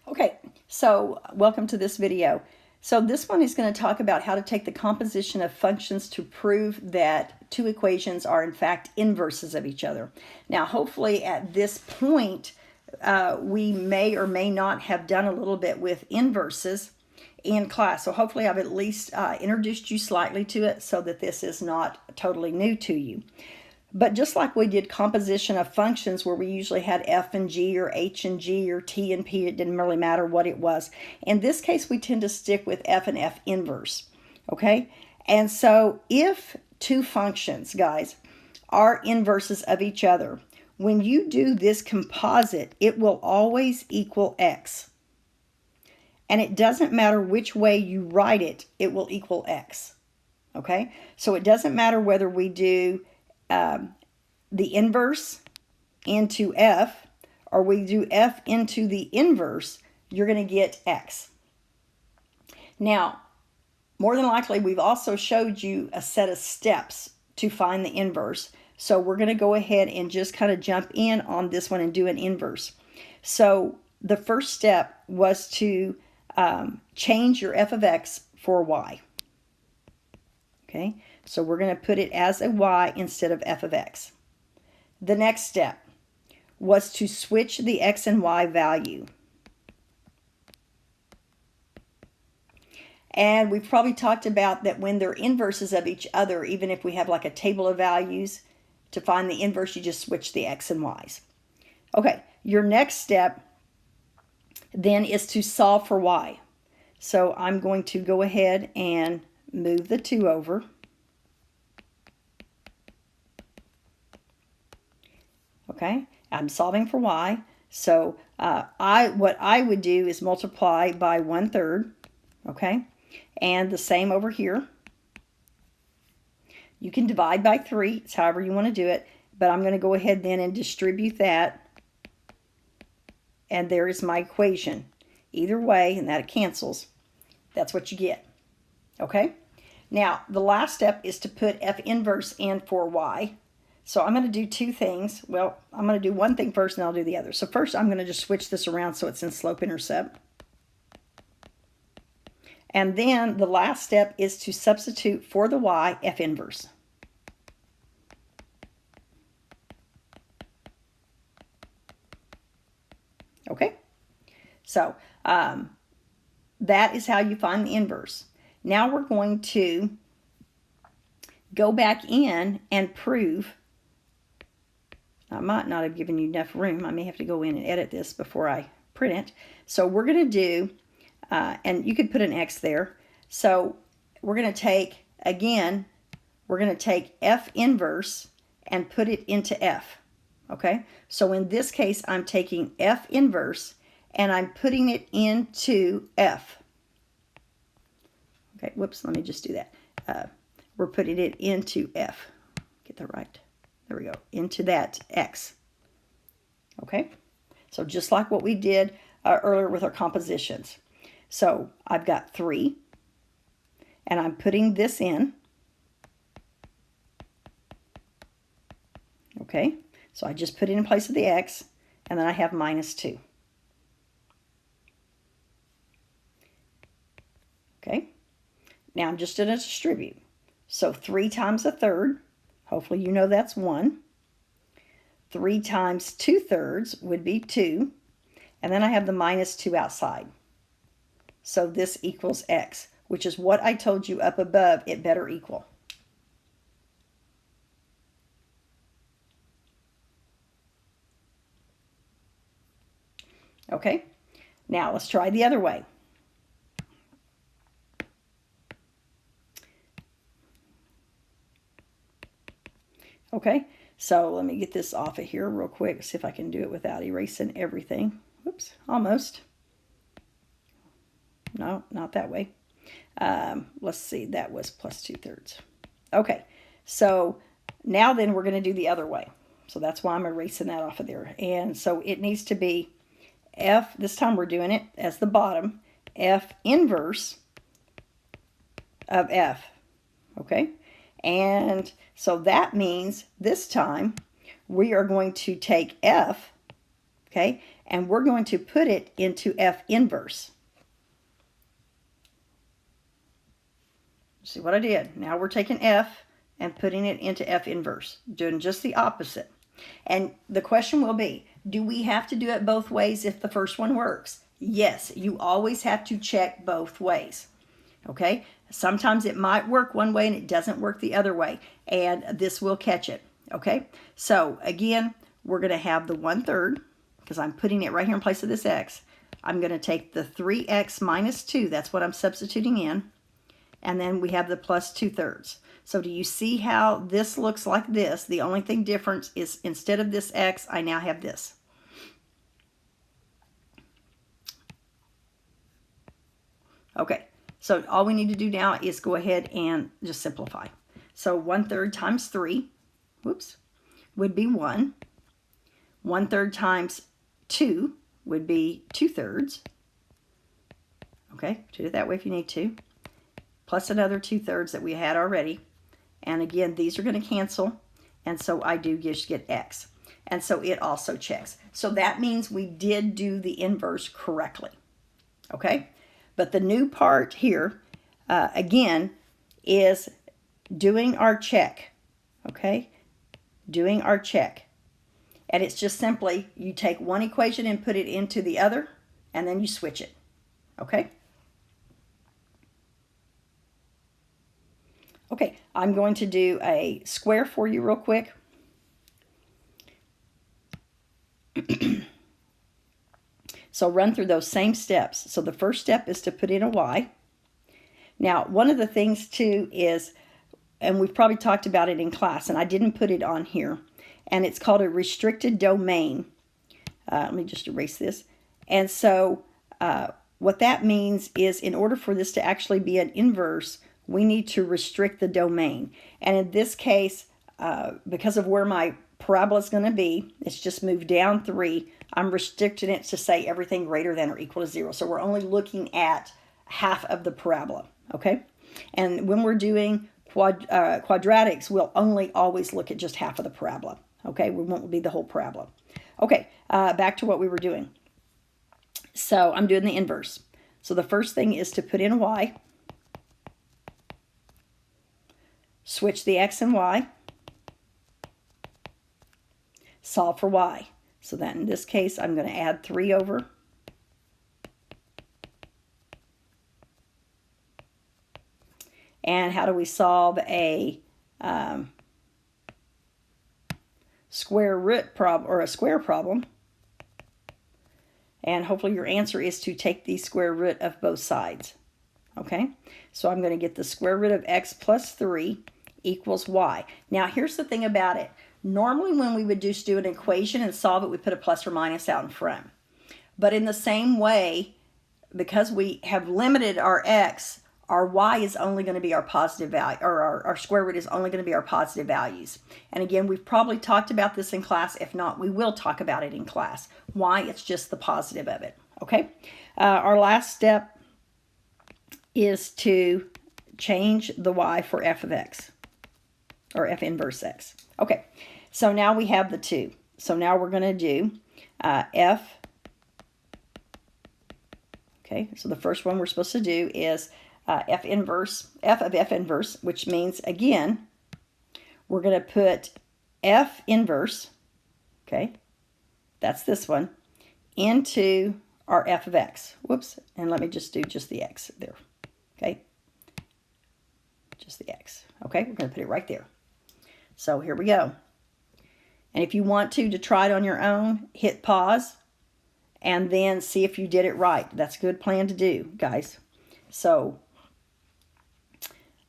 Okay, so welcome to this video. So this one is going to talk about how to take the composition of functions to prove that two equations are in fact inverses of each other. Now hopefully at this point we may or may not have done a little bit with inverses in class. So hopefully I've at least introduced you slightly to it so that this is not totally new to you. But just like we did composition of functions where we usually had f and g or h and g or t and p, it didn't really matter what it was. In this case, we tend to stick with f and f inverse, okay? And so if two functions, guys, are inverses of each other, when you do this composite, it will always equal x. And it doesn't matter which way you write it, it will equal x, okay? So it doesn't matter whether we do the inverse into f, or we do f into the inverse, you're going to get x. Now, more than likely, we've also showed you a set of steps to find the inverse. So we're going to go ahead and just kind of jump in on this one and do an inverse. So the first step was to change your f of x for y. Okay, so we're going to put it as a y instead of f of x. The next step was to switch the x and y value. And we've probably talked about that when they're inverses of each other, even if we have like a table of values, to find the inverse, you just switch the x and y's. Okay, your next step then is to solve for y. So I'm going to go ahead and move the 2 over. Okay, I'm solving for y. So what I would do is multiply by 1/3. Okay, and the same over here. You can divide by 3. It's however you want to do it. But I'm going to go ahead then and distribute that. And there is my equation. Either way, and that cancels. That's what you get. Okay? Now, the last step is to put f inverse in for y. So I'm going to do two things. Well, I'm going to do one thing first and I'll do the other. So first I'm going to just switch this around so it's in slope intercept. And then the last step is to substitute for the y f inverse. Okay? So that is how you find the inverse. Now we're going to go back in and prove. I might not have given you enough room. I may have to go in and edit this before I print it. So we're going to do, and you could put an X there. So we're going to take, again, we're going to take f inverse and put it into f. Okay? So in this case, I'm taking f inverse and I'm putting it into f. Okay, whoops, let me just do that. We're putting it into f. Get that right. There we go, into that x. Okay, so just like what we did earlier with our compositions. So I've got 3, and I'm putting this in. Okay, so I just put it in place of the x, and then I have -2. Okay, now I'm just going to distribute. So 3 times 1/3. Hopefully you know that's 1. 3 times 2/3 would be 2. And then I have the -2 outside. So this equals x, which is what I told you up above it better equal. Okay, now let's try the other way. Okay, so let me get this off of here real quick, see if I can do it without erasing everything. Whoops, almost. No, not that way. Let's see, that was +2/3. Okay, so now then we're going to do the other way. So that's why I'm erasing that off of there. And so it needs to be f, this time we're doing it as the bottom, f inverse of f. Okay, and so that means this time we are going to take f, okay, and we're going to put it into F inverse. See what I did? Now we're taking F and putting it into F inverse, doing just the opposite. And the question will be, do we have to do it both ways if the first one works? Yes, you always have to check both ways. Okay? Sometimes it might work one way and it doesn't work the other way, and this will catch it. Okay? So again, we're going to have the 1/3, because I'm putting it right here in place of this x. I'm going to take the 3x minus 2, that's what I'm substituting in, and then we have the plus 2/3. So do you see how this looks like this? The only thing different is instead of this x, I now have this. Okay, so all we need to do now is go ahead and just simplify. So 1/3 times 3, whoops, would be 1. 1/3 times 2 would be 2/3. Okay, do it that way if you need to. Plus another 2/3 that we had already. And again, these are going to cancel. And so I do just get x. And so it also checks. So that means we did do the inverse correctly. Okay? But the new part here, again, is doing our check. Okay? Doing our check. And it's just simply, you take one equation and put it into the other, and then you switch it. Okay? Okay, I'm going to do a square for you real quick. So run through those same steps. So the first step is to put in a y. Now, one of the things too is, and we've probably talked about it in class, and I didn't put it on here, and it's called a restricted domain. Let me just erase this. And so what that means is, in order for this to actually be an inverse, we need to restrict the domain. And in this case, because of where my parabola is going to be, it's just moved down 3. I'm restricting it to say everything greater than or equal to 0. So we're only looking at half of the parabola, okay? And when we're doing quadratics, we'll only always look at just half of the parabola, okay? We won't be the whole parabola. Okay, back to what we were doing. So I'm doing the inverse. So the first thing is to put in a y. Switch the x and y. Solve for y. So that in this case, I'm going to add 3 over. And how do we solve a square root problem or a square problem? And hopefully your answer is to take the square root of both sides. Okay, so I'm going to get the square root of x plus 3 equals y. Now here's the thing about it. Normally when we would just do an equation and solve it, we put a plus or minus out in front. But in the same way, because we have limited our x, our y is only going to be our positive value, or our square root is only going to be our positive values. And again, we've probably talked about this in class. If not, we will talk about it in class. Why? It's just the positive of it. Okay. Our last step is to change the y for f of x, or f inverse x. Okay, so now we have the 2. So now we're going to do f. Okay, so the first one we're supposed to do is f of f inverse, which means, again, we're going to put f inverse, okay, that's this one, into our f of x. Whoops, and let me just do just the x there, okay, just the x. Okay, we're going to put it right there. So here we go. And if you want to try it on your own, hit pause and then see if you did it right. That's a good plan to do, guys. So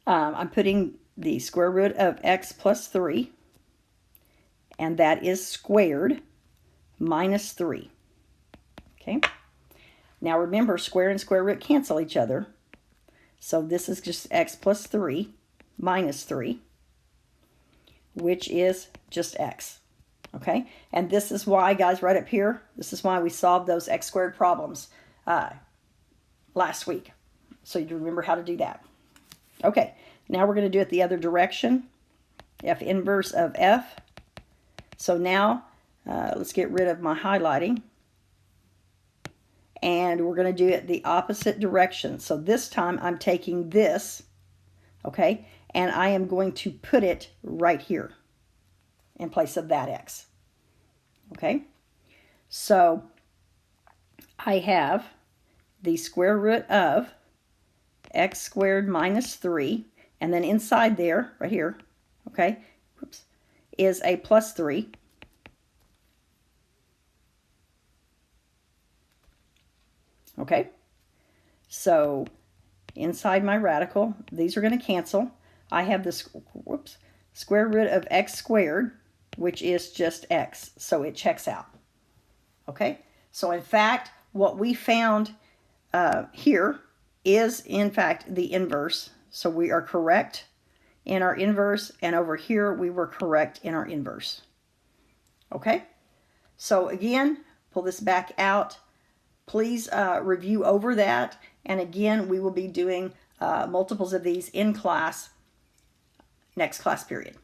I'm putting the square root of x plus 3, and that is squared minus 3. Okay. Now remember, square and square root cancel each other. So this is just x plus 3 minus 3, which is just x. Okay, and this is why, guys, right up here, this is why we solved those x squared problems last week. So you remember how to do that. Okay, now we're going to do it the other direction, f inverse of f. So now let's get rid of my highlighting. and we're going to do it the opposite direction. So this time I'm taking this, okay, and I am going to put it right here in place of that x. Okay, so I have the square root of x squared minus 3, and then inside there, right here, okay, whoops, is a plus 3. Okay, so inside my radical, these are going to cancel. I have this, whoops, square root of x squared, which is just x, so it checks out. Okay, so in fact, what we found here is in fact the inverse. So we are correct in our inverse, and over here we were correct in our inverse. Okay, so again, pull this back out. Please review over that, and again, we will be doing multiples of these in class next class period.